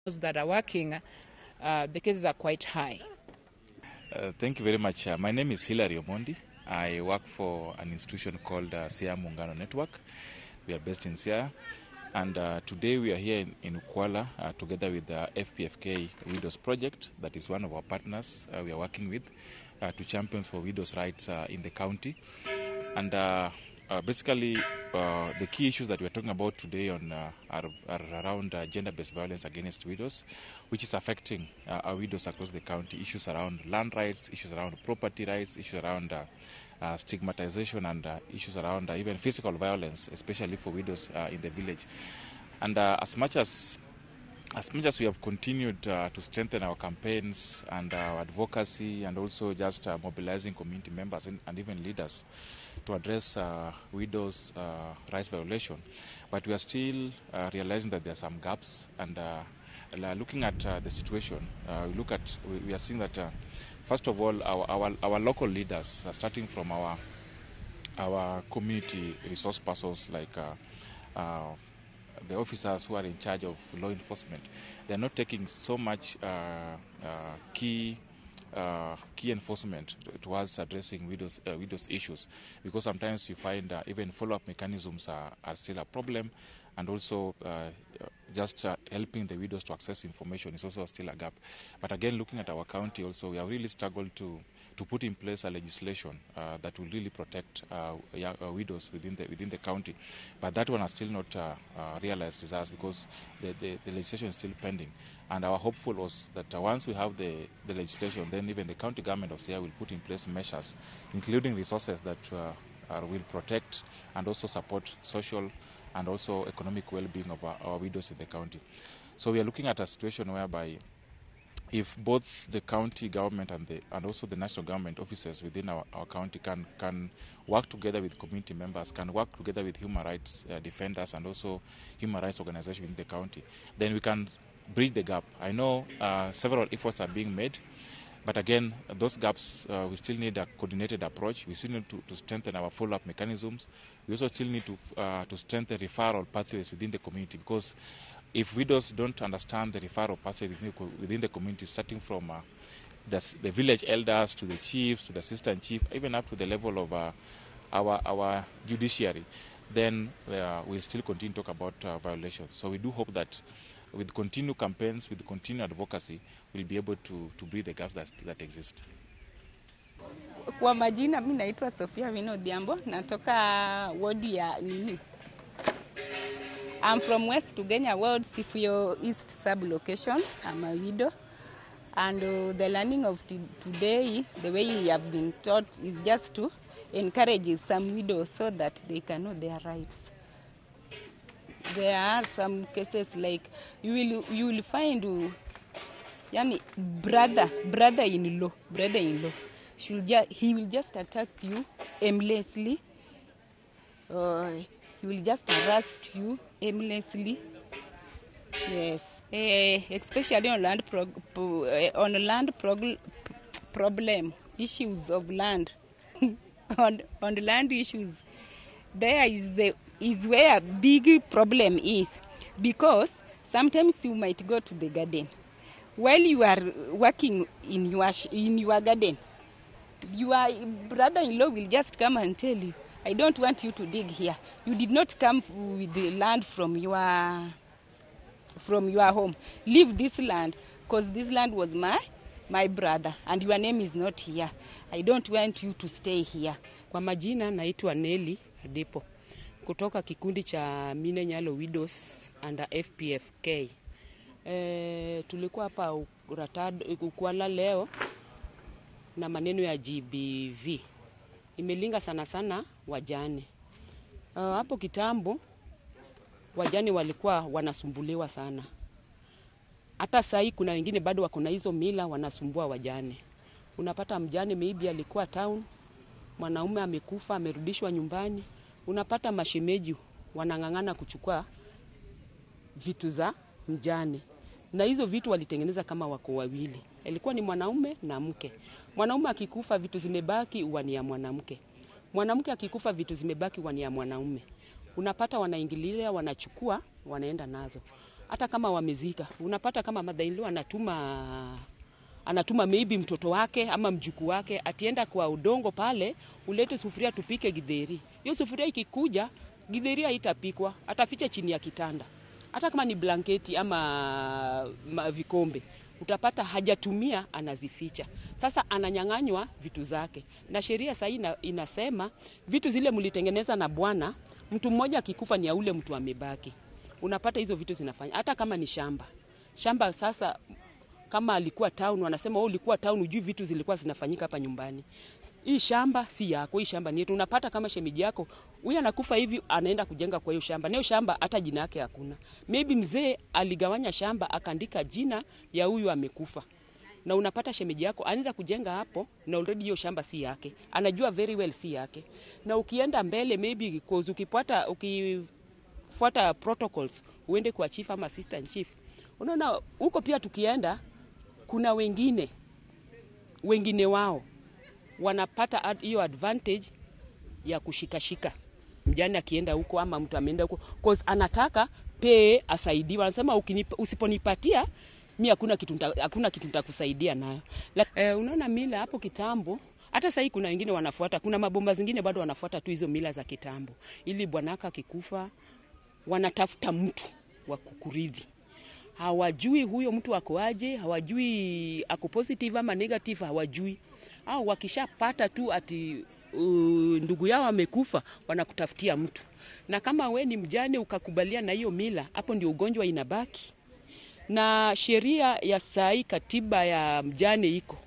that are working, the cases are quite high. Thank you very much. My name is Hilary Omondi. I work for an institution called Siaya Muungano Network. We are based in Siaya. And today we are here in Ukwala together with the FPFK Widows Project. That is one of our partners we are working with to champion for widows' rights in the county. And basically, the key issues that we are talking about today are around gender-based violence against widows, which is affecting our widows across the county. Issues around land rights, issues around property rights, issues around stigmatization, and issues around even physical violence, especially for widows in the village. And as much as we have continued to strengthen our campaigns and our advocacy, and also just mobilizing community members and even leaders to address widows' rights violation, but we are still realizing that there are some gaps. And looking at the situation, we are seeing that first of all, our local leaders, starting from our community resource persons, like the officers who are in charge of law enforcement, they are not taking so much key enforcement towards addressing widows issues, because sometimes you find even follow-up mechanisms are still a problem, and also just helping the widows to access information is also still a gap. But again, looking at our county also, we have really struggled to put in place a legislation that will really protect widows within the county. But that one has still not realized results, because the legislation is still pending. And our hopeful was that once we have the legislation, then even the county government of Siaya will put in place measures, including resources that will protect and also support social and also economic well-being of our widows in the county. So we are looking at a situation whereby if both the county government and also the national government officers within our county can work together with community members, can work together with human rights defenders and also human rights organizations in the county, then we can bridge the gap. I know several efforts are being made, but again, those gaps, we still need a coordinated approach. We still need to strengthen our follow-up mechanisms. We also still need to strengthen referral pathways within the community, because if widows don't understand the referral pathways within the community, starting from the village elders to the chiefs, to the assistant chief, even up to the level of our judiciary, then we'll still continue to talk about violations. So we do hope that with continued campaigns, with continued advocacy, we'll be able to bridge the gaps that exist. Kwa majina, mimi naitwa Sofia Wino Diambo, natoka wadi ya nini. I'm from West Ugenya Ward, Sifuyo East sub-location. I'm a widow. And the learning of today, the way we have been taught, is just to encourage some widows so that they can know their rights. There are some cases like you will find yani brother-in-law. He will just attack you aimlessly. He will just harass you aimlessly. Yes, especially on land problem, issues of land. on the land issues, there is where a big problem is, because sometimes you might go to the garden while you are working in your garden. Your brother-in-law will just come and tell you, I don't want you to dig here. You did not come with the land from your home. Leave this land, because this land was my brother and your name is not here. I don't want you to stay here. Kwa majina naitwa Nelly Adepo, kutoka kikundi cha Mine Nyalo Widows under FPFK. Tulikuwa hapa Ukwala leo na maneno ya GBV. Imelinga sana wajane. Hapo kitambo wajane walikuwa wanasumbuliwa sana. Hata sasa kuna wengine bado wako na hizo mila, wanasumbua wajane. Unapata mjane maybe alikuwa town, mwanaume amekufa, amerudishwa nyumbani. Unapata mashemeji wanang'ang'ana kuchukua vitu za mjane. Na hizo vitu walitengeneza kama wako wawili. Ilikuwa ni mwanaume na mke. Mwanaume akikufa vitu zimebaki huwa ni ya mwanamke. Mwanamke akikufa vitu zimebaki huwa ni ya mwanaume. Unapata wanaingililia, wanachukua, wanaenda nazo. hata kama wamezika, unapata kama mother-in-law anatuma maybe mtoto wake ama mjukuu wake atienda kwa udongo pale, ulete sufuria tupike githeri. Hiyo sufuria ikikuja, githeri haitapikwa, ataficha chini ya kitanda. Hata kama ni blanketi ama vikombe, utapata hajatumia, anazificha. Sasa ananyang'anywa vitu zake. Na sheria sasa inasema vitu zile mlitengeneza na bwana, mtu mmoja akikufa ni ya ule mtu amebaki. Unapata hizo vitu zinafanya. Hata kama ni shamba. Shamba sasa kama alikuwa town, wanasema wewe ulikuwa town, ujui vitu zilikuwa zinafanyika hapa nyumbani. Hii shamba si yako, hii shamba ni yetu. Unapata kama shemeji yako, huyu anakufa hivi, anaenda kujenga kwa hiyo shamba. Na hiyo shamba hata jina yake hakuna. Maybe mzee aligawanya shamba akaandika jina ya huyu amekufa. Na unapata shemeji yako anaenda kujenga hapo na already hiyo shamba si yake. Anajua very well si yake. Na ukienda mbele maybe cause ukifuata protocols, uende kwa chief ama assistant chief. Unaona huko pia tukienda kuna wengine wao wanapata hiyo advantage ya kushikashika mjane akienda huko ama mtu ameenda huko cause anataka pay asaidiwe. Anasema usiponipatia mimi hakuna kitu nitakusaidia nayo. Unaona mila hapo kitambo, hata sasa kuna wengine wanafuata, kuna mabomba zingine bado wanafuata tu hizo mila za kitambo. Ili bwanaka akikufa wanatafuta mtu wa kukuridhi. Hawajui huyo mtu ako aje, hawajui ako positive ama negative, hawajui. Au wakishapata tu ati ndugu yao amekufa, wanakutafutia mtu. Na kama we ni mjane ukakubalia na hiyo mila, hapo ndio ugonjwa inabaki. Na sheria ya sai, katiba ya mjane iko.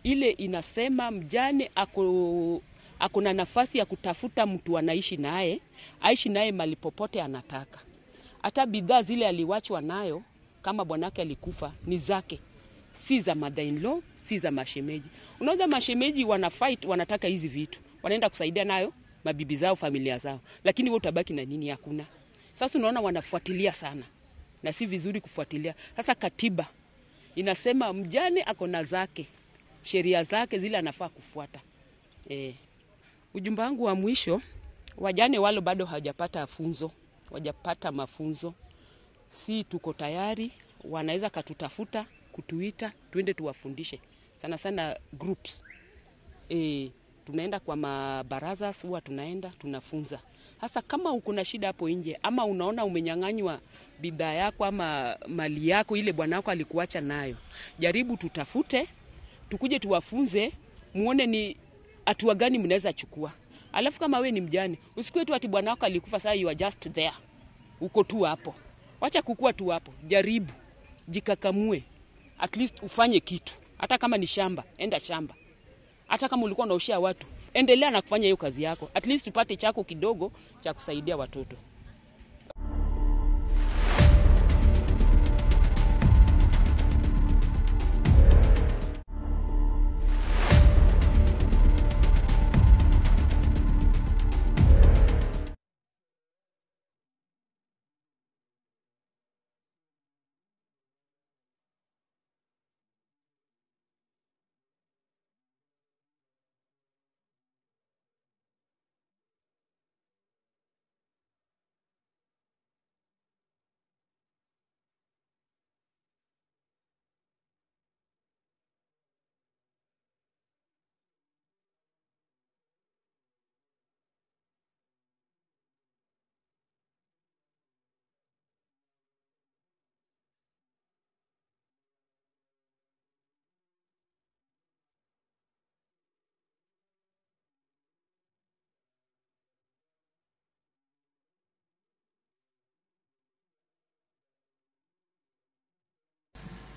Ile inasema mjane ako na nafasi ya kutafuta mtu anaishi naye, aishi naye mahali popote anataka. Hata bidhaa zile aliwachwa nayo kama bwanake alikufa ni zake, si za mother-in-law, si za mashemeji. Unaona mashemeji wanafight, wanataka hizi vitu, wanaenda kusaidia nayo mabibi zao, familia zao, lakini wewe utabaki na nini? Hakuna. Sasa unaona wanafuatilia sana, na si vizuri kufuatilia. Sasa katiba inasema mjane ako na zake, sheria zake zile anafaa kufuata. Ujumbe wangu wa mwisho, wajane wale bado hawajapata mafunzo, si tuko tayari, wanaweza katutafuta, kutuita, tuende tuwafundishe. Sana sana groups. Tunaenda kwa mabaraza, huwa tunafunza. Hasa kama uko na shida hapo nje ama unaona umenyang'anywa bidhaa yako ama mali yako ile bwana wako alikuacha nayo, jaribu tutafute, tukuje tuwafunze, muone ni hatua gani mnaweza chukua. Alafu kama we ni mjane, usikue tu ati bwana wako alikufa sasa you are just there. Uko tu hapo. Wacha kukua tu hapo. Jaribu, jikakamue. At least ufanye kitu. Hata kama ni shamba, enda shamba. Hata kama ulikuwa unaoshia watu, endelea na kufanya hiyo kazi yako. At least upate chako kidogo cha kusaidia watoto.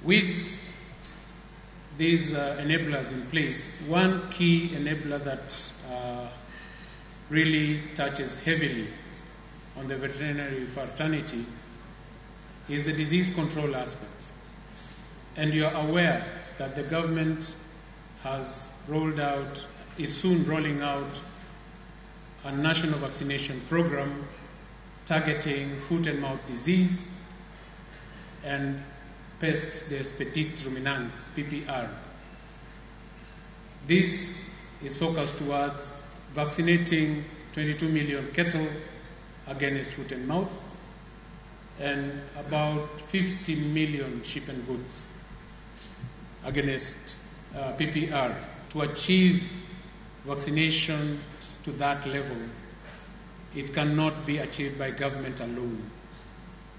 With these enablers in place, one key enabler that really touches heavily on the veterinary fraternity is the disease control aspect. And you are aware that the government is soon rolling out a national vaccination program targeting foot and mouth disease and Peste des Petites Ruminants, PPR. This is focused towards vaccinating 22 million cattle against foot and mouth and about 50 million sheep and goats against PPR. To achieve vaccination to that level, it cannot be achieved by government alone.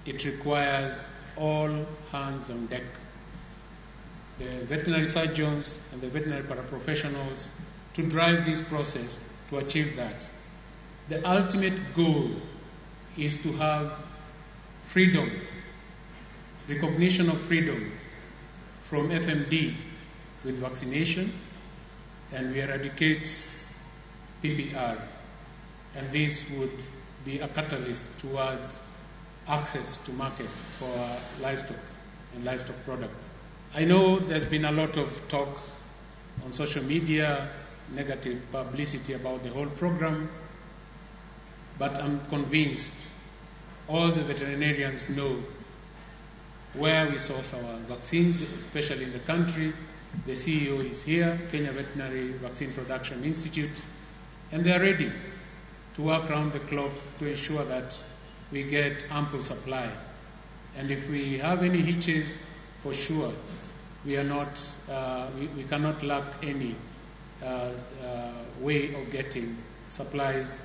It requires all hands on deck. The veterinary surgeons and the veterinary paraprofessionals to drive this process to achieve that. The ultimate goal is to have freedom, recognition of freedom from FMD with vaccination, and we eradicate PPR. And this would be a catalyst towards access to markets for livestock and livestock products. I know there's been a lot of talk on social media, negative publicity about the whole program, but I'm convinced all the veterinarians know where we source our vaccines, especially in the country. The CEO is here, Kenya Veterinary Vaccine Production Institute, and they are ready to work around the clock to ensure that we get ample supply. And if we have any hitches, for sure, we cannot lack any way of getting supplies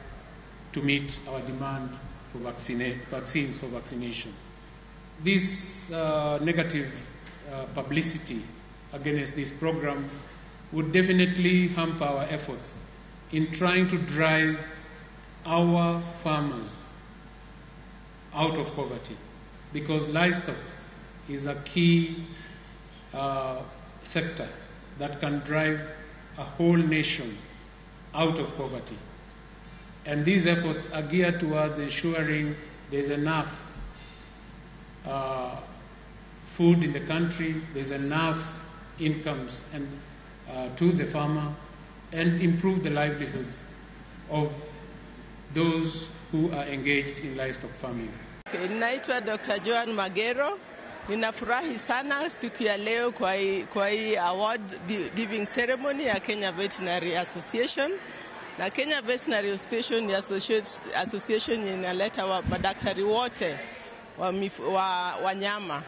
to meet our demand for vaccines for vaccination. This negative publicity against this program would definitely hamper our efforts in trying to drive our farmers out of poverty, because livestock is a key sector that can drive a whole nation out of poverty. And these efforts are geared towards ensuring there's enough food in the country, there's enough incomes and to the farmer, and improve the livelihoods of those who are engaged in livestock farming. Okay, naitwa Dr. Joan Magero. Ninafurahi sana siku ya leo kwa hii award giving ceremony ya Kenya Veterinary Association. Na Kenya Veterinary Association inaleta madaktari wote wa wanyama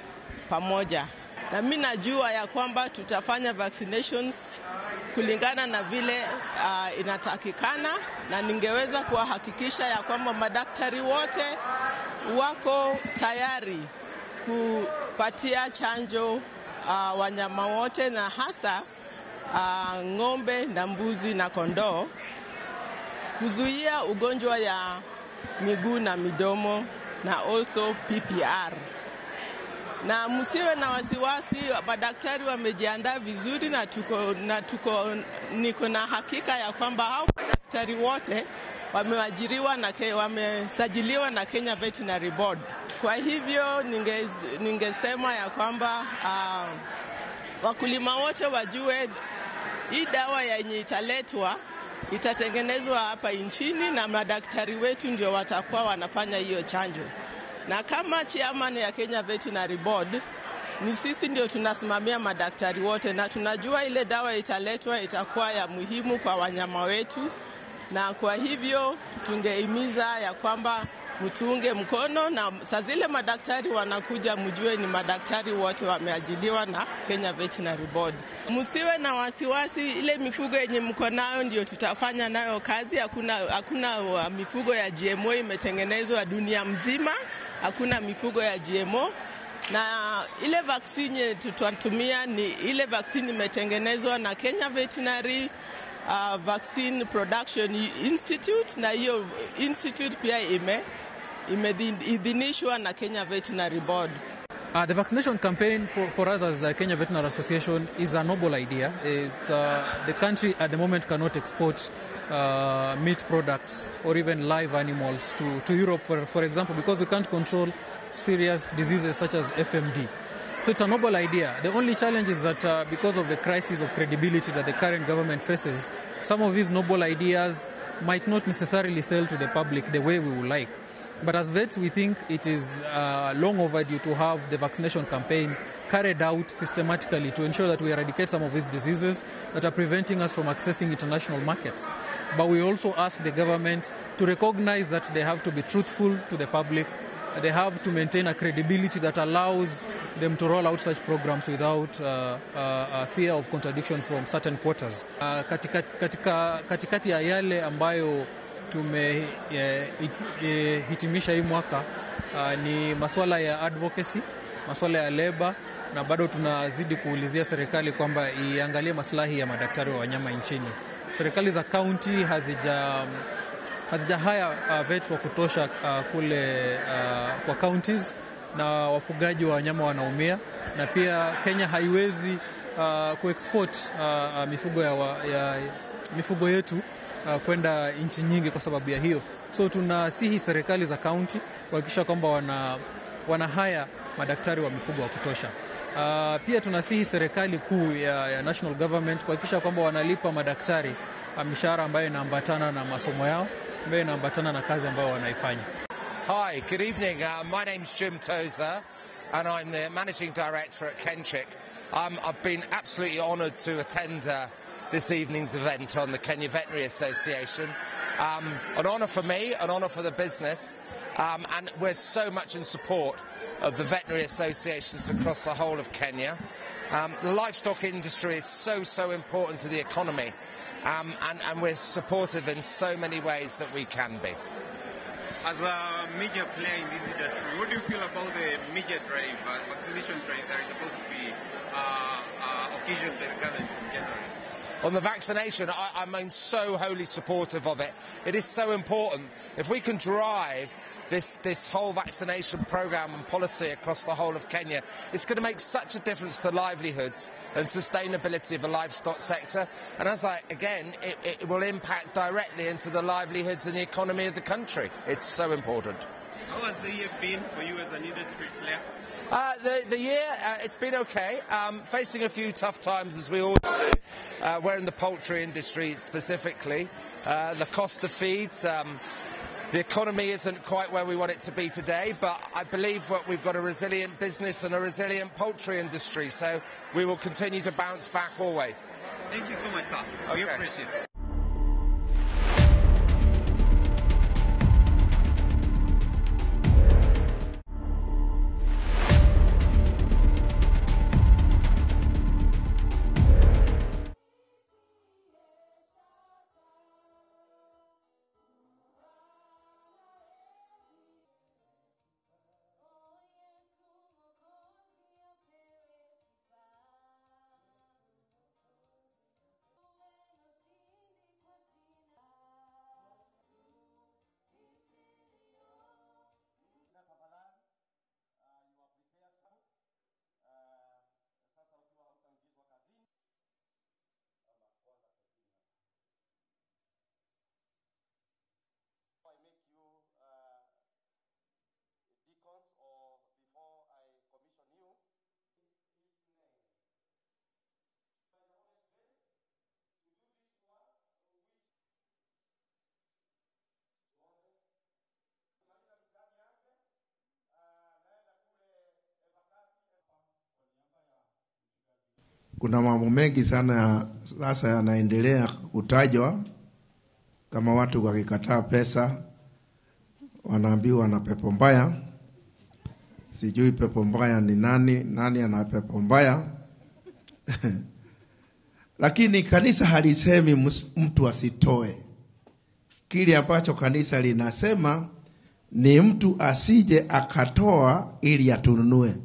pamoja. Na mimi najua ya kwamba tutafanya vaccinations kulingana na vile inatakikana, na ningeweza kuhakikisha ya kwamba madaktari wote wako tayari kupatia chanjo wanyama wote, na hasa ng'ombe na mbuzi na kondoo, kuzuia ugonjwa ya miguu na midomo na also PPR. Na msiwe na wasiwasi, madaktari wamejiandaa vizuri, na niko na hakika ya kwamba hao madaktari wote wameajiriwa na wamesajiliwa na Kenya Veterinary Board. Kwa hivyo ningesema ya kwamba wakulima wote wajue hii dawa yenye italetwa itatengenezwa hapa nchini, na madaktari wetu ndio watakuwa wanafanya hiyo chanjo. Na kama chairman ya Kenya Veterinary Board, ni sisi ndio tunasimamia madaktari wote, na tunajua ile dawa italetwa itakuwa ya muhimu kwa wanyama wetu, na kwa hivyo tungehimiza ya kwamba mtuunge mkono, na saa zile madaktari wanakuja mjue ni madaktari wote wameajiliwa na Kenya Veterinary Board. Msiwe na wasiwasi, ile mifugo yenye mko nayo ndio tutafanya nayo kazi. Hakuna mifugo ya GMO imetengenezwa dunia mzima, hakuna mifugo ya GMO. Na ile vaccine tutatumia ni ile vaccine imetengenezwa na Kenya Veterinary Vaccine Production Institute, na hiyo institute pia imeidhinishwa na Kenya Veterinary Board. The vaccination campaign for us as the Kenya Veterinary Association is a noble idea. The country at the moment cannot export meat products or even live animals to Europe, for example, because we can't control serious diseases such as FMD. So it's a noble idea. The only challenge is that because of the crisis of credibility that the current government faces, some of these noble ideas might not necessarily sell to the public the way we would like. But as vets, we think it is long overdue to have the vaccination campaign carried out systematically to ensure that we eradicate some of these diseases that are preventing us from accessing international markets. But we also ask the government to recognize that they have to be truthful to the public they have to maintain a credibility that allows them to roll out such programs without a fear of contradiction from certain quarters. Katikati ya yale ambayo tumehitimisha hii mwaka ni masuala ya advocacy, masuala ya labor, na bado tunazidi kuulizia serikali kwamba iangalie maslahi ya madaktari wa wanyama nchini. Serikali za county hazijahaya vet wa kutosha kule kwa counties, na wafugaji wa wanyama wanaumia, na pia Kenya haiwezi kuexport mifugo yetu kwenda nchi nyingi kwa sababu ya hiyo. So tunasihi serikali za county kuhakikisha kwamba wanahaya madaktari wa mifugo wa kutosha. Pia tunasihi serikali kuu ya national government kuhakikisha kwamba wanalipa madaktari mishahara ambayo inaambatana na masomo yao, ambayo inaambatana na kazi ambayo wanaifanya. Hi, good evening. My name's Jim Tozer and I'm the Managing Director at Kenchick. I've been absolutely honoured to attend this evening's event on the Kenya Veterinary Association. An honour for me, an honour for the business, and we're so much in support of the veterinary associations across the whole of Kenya. The livestock industry is so important to the economy, and we're supportive in so many ways that we can be. As a major player in this industry, what do you feel about the major drive, vaccination drive that is supposed to be occasioned by the government in January? On the vaccination, I'm so wholly supportive of it. It is so important. If we can drive this whole vaccination programme and policy across the whole of Kenya, it's going to make such a difference to livelihoods and sustainability of the livestock sector. And it will impact directly into the livelihoods and the economy of the country. It's so important. How has the year been for you as an industry player? The year, it's been okay. Facing a few tough times, as we all do. We're in the poultry industry specifically. The cost of feeds, the economy isn't quite where we want it to be today, but I believe we've got a resilient business and a resilient poultry industry, so we will continue to bounce back always. Thank you so much, sir. Okay. We appreciate it. Kuna mambo mengi sana sasa yanaendelea kutajwa, kama watu wakikataa pesa wanaambiwa na pepo mbaya. Sijui pepo mbaya ni nani ana pepo mbaya. Lakini kanisa halisemi mtu asitoe. Kile ambacho kanisa linasema ni mtu asije akatoa ili atununue.